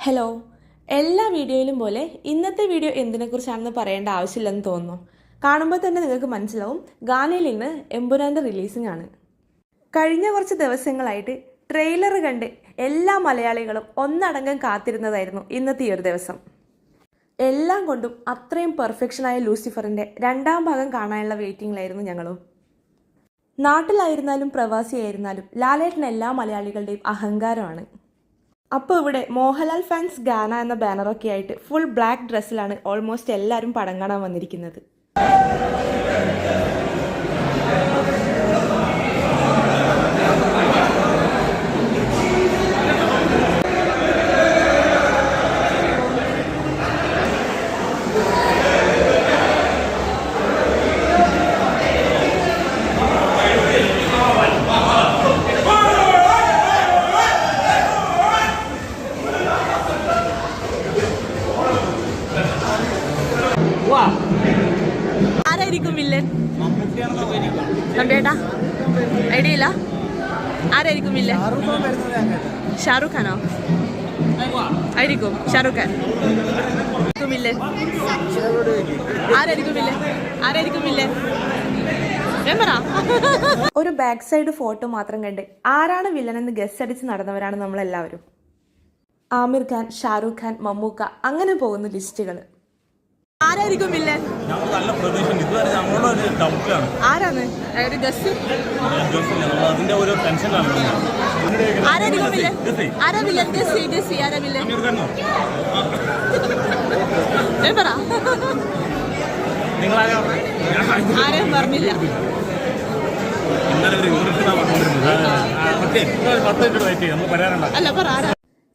Hello, എല്ലാ വീഡിയോയിലും പോലെ ഇന്നത്തെ വീഡിയോ എന്തിനെക്കുറിച്ചാണെന്ന് പറയേണ്ട ആവശ്യമില്ലെന്ന് തോന്നുന്നു. കാണുമ്പോൾ തന്നെ നിങ്ങൾക്ക് മനസ്സിലാവും, ഗാനയിൽ ഇന്ന് എമ്പുരാൻ്റെ റിലീസിംഗ് ആണ്. കഴിഞ്ഞ കുറച്ച് ദിവസങ്ങളായിട്ട് ട്രെയിലർ കണ്ട് എല്ലാ മലയാളികളും ഒന്നടങ്കം കാത്തിരുന്നതായിരുന്നു ഇന്നത്തെ ഈ ഒരു ദിവസം. എല്ലാം കൊണ്ടും അത്രയും പെർഫെക്ഷനായ ലൂസിഫറിൻ്റെ രണ്ടാം ഭാഗം കാണാനുള്ള വെയിറ്റിംഗിലായിരുന്നു ഞങ്ങളും. നാട്ടിലായിരുന്നാലും പ്രവാസിയായിരുന്നാലും ലാലേട്ടൻ എല്ലാ മലയാളികളുടെയും അഹങ്കാരമാണ്. അപ്പോൾ ഇവിടെ മോഹൻലാൽ ഫാൻസ് ഗാന എന്ന ബാനറൊക്കെ ആയിട്ട് ഫുൾ ബ്ലാക്ക് ഡ്രസ്സിലാണ് ഓൾമോസ്റ്റ് എല്ലാവരും പടം കാണാൻ വന്നിരിക്കുന്നത്. ആരായിരിക്കും വില്ലൻ? നമ്പേട്ടാ ഐഡിയയില്ല. ആരായിരിക്കും വില്ലൻ? ഷാറുഖ് ഖാനോ? ആയിരിക്കും ഷാറുഖ് ഖാൻ. വില്ലൻ ആരായിരിക്കും? വില്ലൻ ആരായിരിക്കും? വില്ലൻ ഒരു ബാക്ക് സൈഡ് ഫോട്ടോ മാത്രം കണ്ട് ആരാണ് വില്ലൻ എന്ന് ഗസ് അടിച്ച് നടന്നവരാണ് നമ്മളെല്ലാവരും. ആമിർ ഖാൻ, ഷാറുഖ് ഖാൻ, മമ്മൂക്ക, അങ്ങനെ പോകുന്ന ലിസ്റ്റുകൾ. ആരായിരിക്കും വില്ലൻ? ആരാണ്? ആരായിരിക്കും വില്ലൻ? ആരാ വില്ലൻ? ആരാ വില്ലൻ? ആരും പറഞ്ഞില്ല.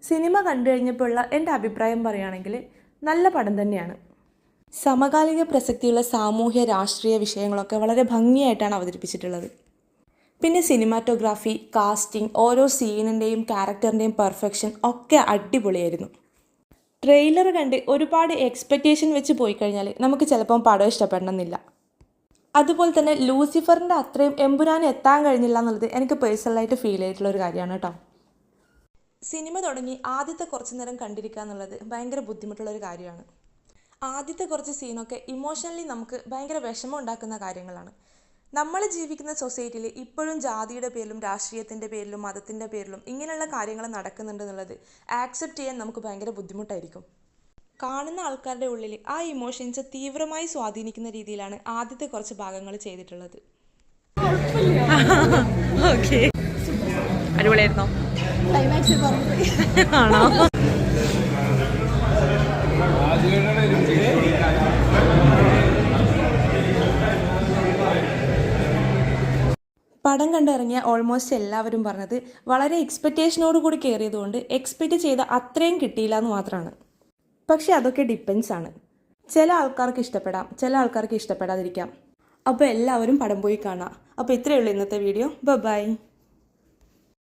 സിനിമ കണ്ടു കഴിഞ്ഞപ്പോഴുള്ള എൻ്റെ അഭിപ്രായം പറയുകയാണെങ്കിൽ നല്ല പടം തന്നെയാണ്. സമകാലിക പ്രസക്തിയുള്ള സാമൂഹ്യ രാഷ്ട്രീയ വിഷയങ്ങളൊക്കെ വളരെ ഭംഗിയായിട്ടാണ് അവതരിപ്പിച്ചിട്ടുള്ളത്. പിന്നെ സിനിമാറ്റോഗ്രാഫി, കാസ്റ്റിംഗ്, ഓരോ സീനിൻ്റെയും ക്യാരക്ടറിൻ്റെയും പെർഫെക്ഷൻ ഒക്കെ അടിപൊളിയായിരുന്നു. ട്രെയിലർ കണ്ട് ഒരുപാട് എക്സ്പെക്റ്റേഷൻ വെച്ച് പോയി കഴിഞ്ഞാൽ നമുക്ക് ചിലപ്പം പടം ഇഷ്ടപ്പെടണമെന്നില്ല. അതുപോലെ തന്നെ ലൂസിഫറിൻ്റെ അത്രയും എമ്പുരാന് എത്താൻ കഴിഞ്ഞില്ല എന്നുള്ളത് എനിക്ക് പേഴ്സണലായിട്ട് ഫീൽ ചെയ്തിട്ടുള്ള ഒരു കാര്യമാണ് കേട്ടോ. സിനിമ തുടങ്ങി ആദ്യത്തെ കുറച്ച് നേരം കണ്ടിരിക്കുക എന്നുള്ളത് ഭയങ്കര ബുദ്ധിമുട്ടുള്ളൊരു കാര്യമാണ്. ആദ്യത്തെ കുറച്ച് സീനൊക്കെ ഇമോഷണലി നമുക്ക് ഭയങ്കര വിഷമം ഉണ്ടാക്കുന്ന കാര്യങ്ങളാണ്. നമ്മൾ ജീവിക്കുന്ന സൊസൈറ്റിയിൽ ഇപ്പോഴും ജാതിയുടെ പേരിലും രാഷ്ട്രീയത്തിൻ്റെ പേരിലും മതത്തിൻ്റെ പേരിലും ഇങ്ങനെയുള്ള കാര്യങ്ങൾ നടക്കുന്നുണ്ടെന്നുള്ളത് ആക്സെപ്റ്റ് ചെയ്യാൻ നമുക്ക് ഭയങ്കര ബുദ്ധിമുട്ടായിരിക്കും. കാണുന്ന ആൾക്കാരുടെ ഉള്ളിൽ ആ ഇമോഷൻസ് തീവ്രമായി സ്വാധീനിക്കുന്ന രീതിയിലാണ് ആദ്യത്തെ കുറച്ച് ഭാഗങ്ങൾ ചെയ്തിട്ടുള്ളത്. അടിപൊളിയായിരുന്നോ? ആണോ? പടം കണ്ടിറങ്ങിയ ഓൾമോസ്റ്റ് എല്ലാവരും പറഞ്ഞത് വളരെ എക്സ്പെക്റ്റേഷനോട് കൂടി കയറിയതുകൊണ്ട് എക്സ്പെക്റ്റ് ചെയ്ത അത്രയും കിട്ടിയില്ല എന്ന് മാത്രമാണ്. പക്ഷെ അതൊക്കെ ഡിപ്പെൻസ് ആണ്. ചില ആൾക്കാർക്ക് ഇഷ്ടപ്പെടാം, ചില ആൾക്കാർക്ക് ഇഷ്ടപ്പെടാതിരിക്കാം. അപ്പോൾ എല്ലാവരും പടം പോയി കാണാം. അപ്പോൾ ഇത്രയേ ഉള്ളൂ ഇന്നത്തെ വീഡിയോ. ബൈ.